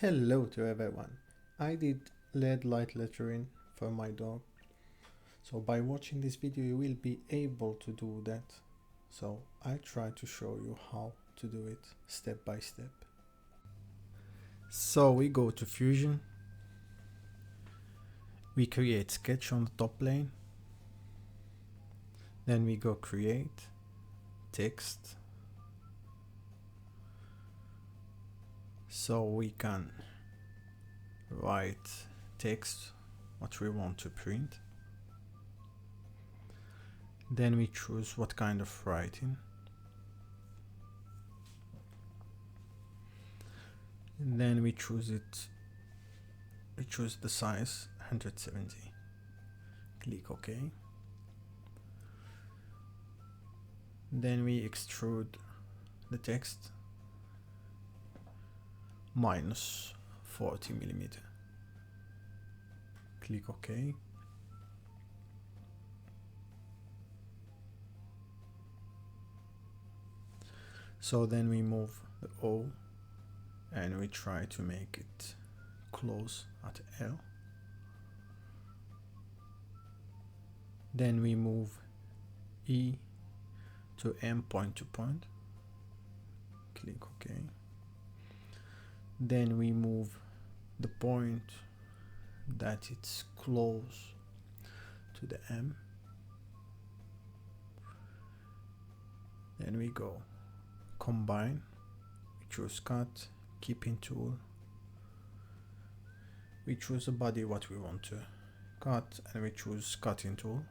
Hello to everyone. I did LED light lettering for my dog. So by watching this video you will be able to do that. So I try to show you how to do it step by step. So we go to Fusion. We create sketch on the top plane. Then we go create text. So we can write text what we want to print. Then we choose what kind of writing. And then we choose it. We choose the size 170. Click OK. Then we extrude the text minus 40 millimeter. Click OK. So then we move the O and we try to make it close at L. Then we move E to M point to point. Click OK. Then we move the point that it's close to the M. Then we go combine, we choose cut, keeping tool, we choose the body what we want to cut and we choose cutting tool.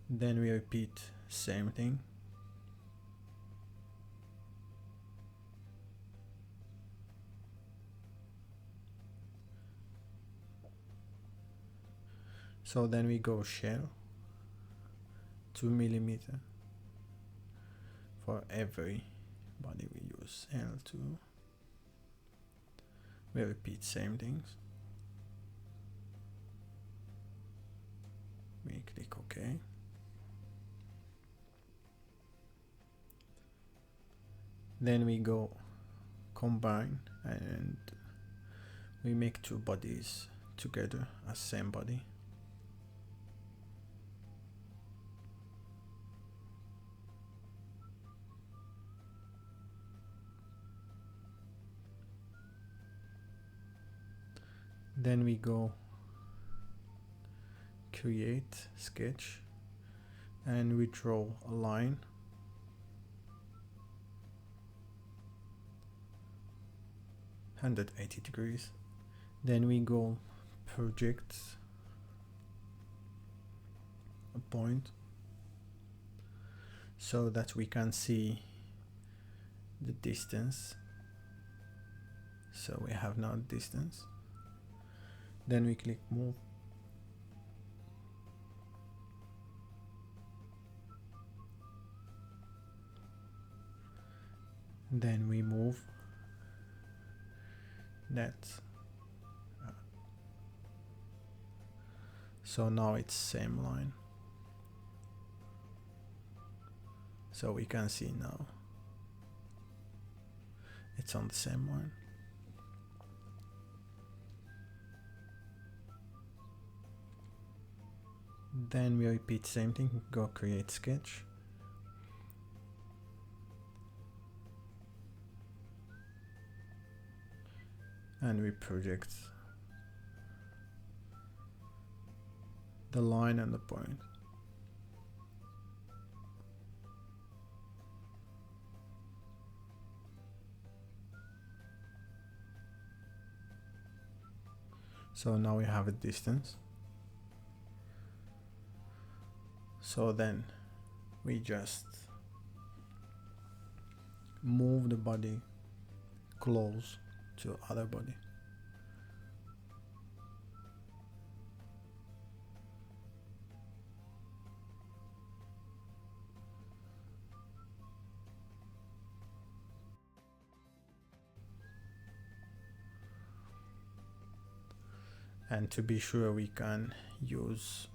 Then we repeat same thing. So then we go shell 2 millimeter for every body we use L2. We repeat same things. We click OK. Then we go combine and we make two bodies together as same body. Then we go create sketch and we draw a line. (180°). Then we go project a point so that we can see the distance. So we have now distance. Then we click move. Then we move that. So now it's same line. So we can see now it's on the same line. Then we repeat same thing, go create sketch. And we project the line and the point. So now we have a distance. So then we just move the body close to other body. And to be sure we can use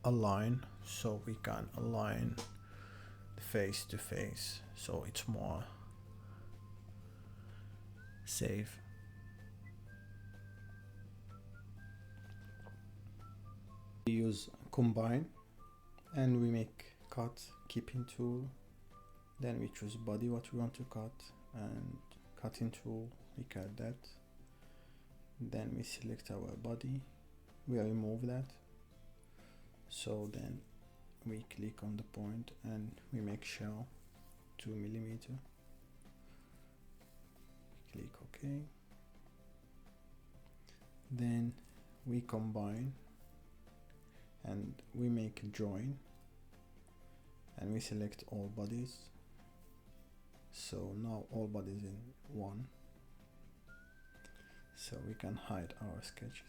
align, so we can align face to face, so it's more save. We use combine and we make cut keeping tool, then we choose body what we want to cut, and cutting tool, we cut that, then we select our body, we remove that, so then we click on the point and we make shell 2 millimeter, click OK, then we combine and we make a join and we select all bodies, so now all bodies in one, so we can hide our sketches.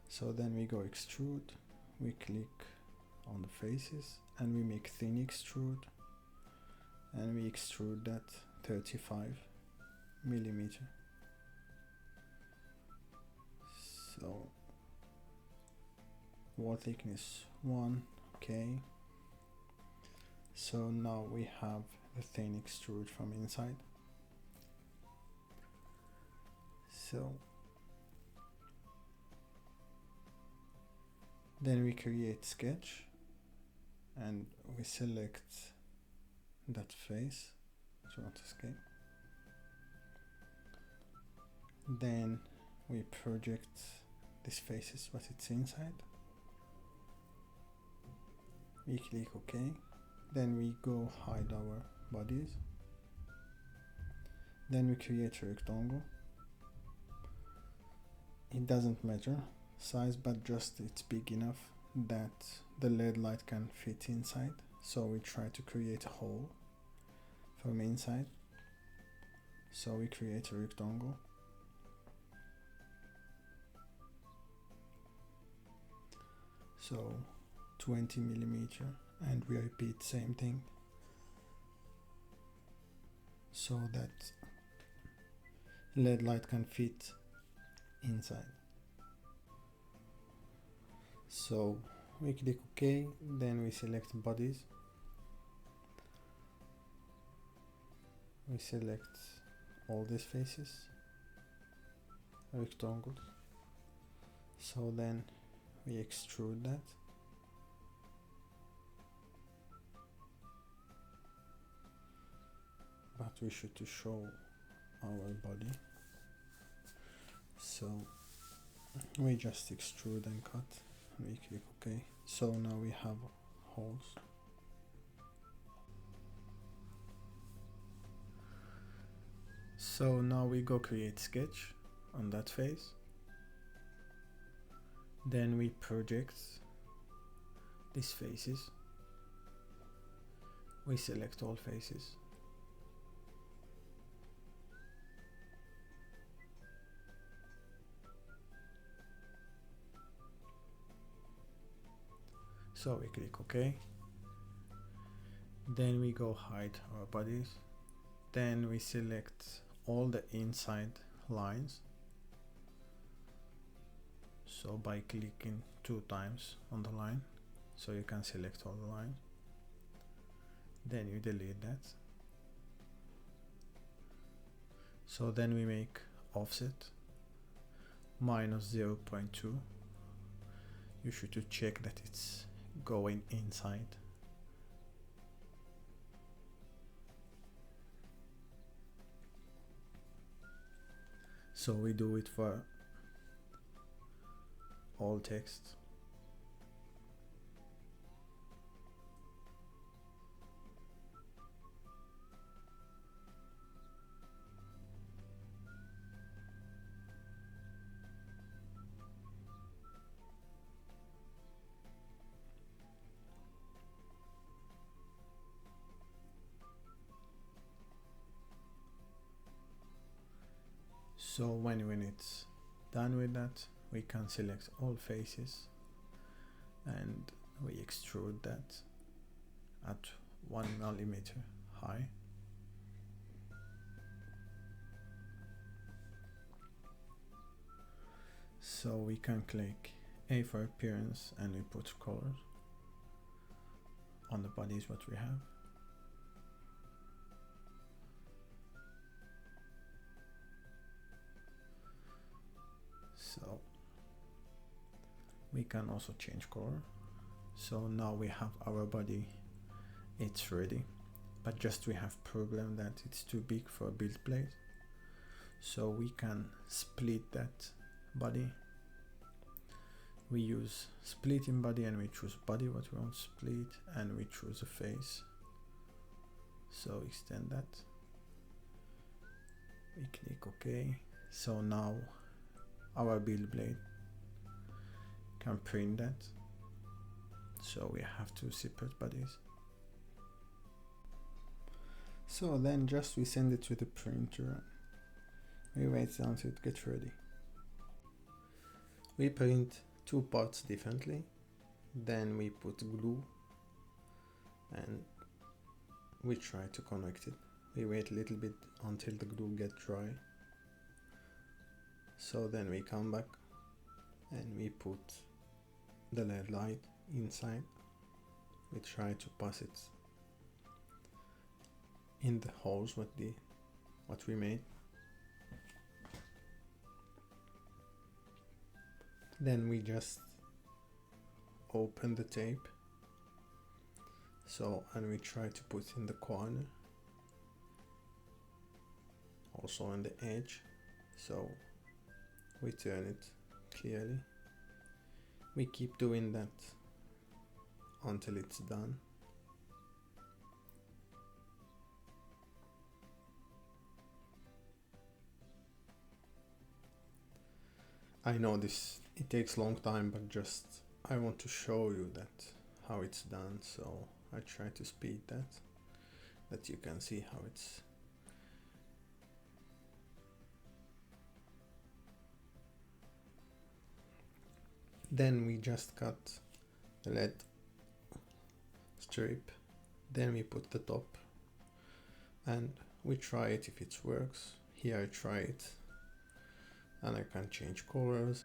So then we go extrude, we click on the faces and we make thin extrude and we extrude that 35 millimeter. So wall thickness 1, okay. So now we have the thin extrude from inside. So then we create sketch and we select that face, so not escape. Then we project this faces what it's inside. We click OK. Then we go hide our bodies. Then we create a rectangle. It doesn't matter size, but just it's big enough that the LED light can fit inside. So we try to create a hole from inside. So we create a rectangle. So 20 millimeter, and we repeat same thing so that LED light can fit inside. So we click OK, then we select bodies, we select all these faces, rectangles, so then we extrude that. But we should to show our body, so we just extrude and cut, we click OK. So now we have holes. So now we go create sketch on that face, then we project these faces, we select all faces, so we click OK. Then we go hide our bodies, then we select all the inside lines, so by clicking 2 times on the line, so you can select all the lines, then you delete that. So then we make offset -0.2. you should to check that it's going inside. So we do it for all text. So when it's done with that, we can select all faces and we extrude that at 1 millimeter high. So we can click A for appearance and we put colors on the bodies what we have. we can also change color. So now we have our body, it's ready, but just we have problem that it's too big for a build plate. So we can split that body. We use split in body and we choose body what we want to split, and we choose a face. So extend that. We click OK. So now our build blade can print that. So we have two separate bodies. So then just we send it to the printer. We wait until it gets ready. We print two parts differently. Then we put glue and we try to connect it. We wait a little bit until the glue gets dry. So then we come back and we put the LED light inside. We try to pass it in the holes what we made. Then we just open the tape. So, and we try to put in the corner, also on the edge. So we turn it clearly. We keep doing that until it's done. I know it takes a long time, but just I want to show you that how it's done, so I try to speed that you can see how it's. Then we just cut the LED strip, then we put the top and we try it if it works. Here I try it and I can change colors.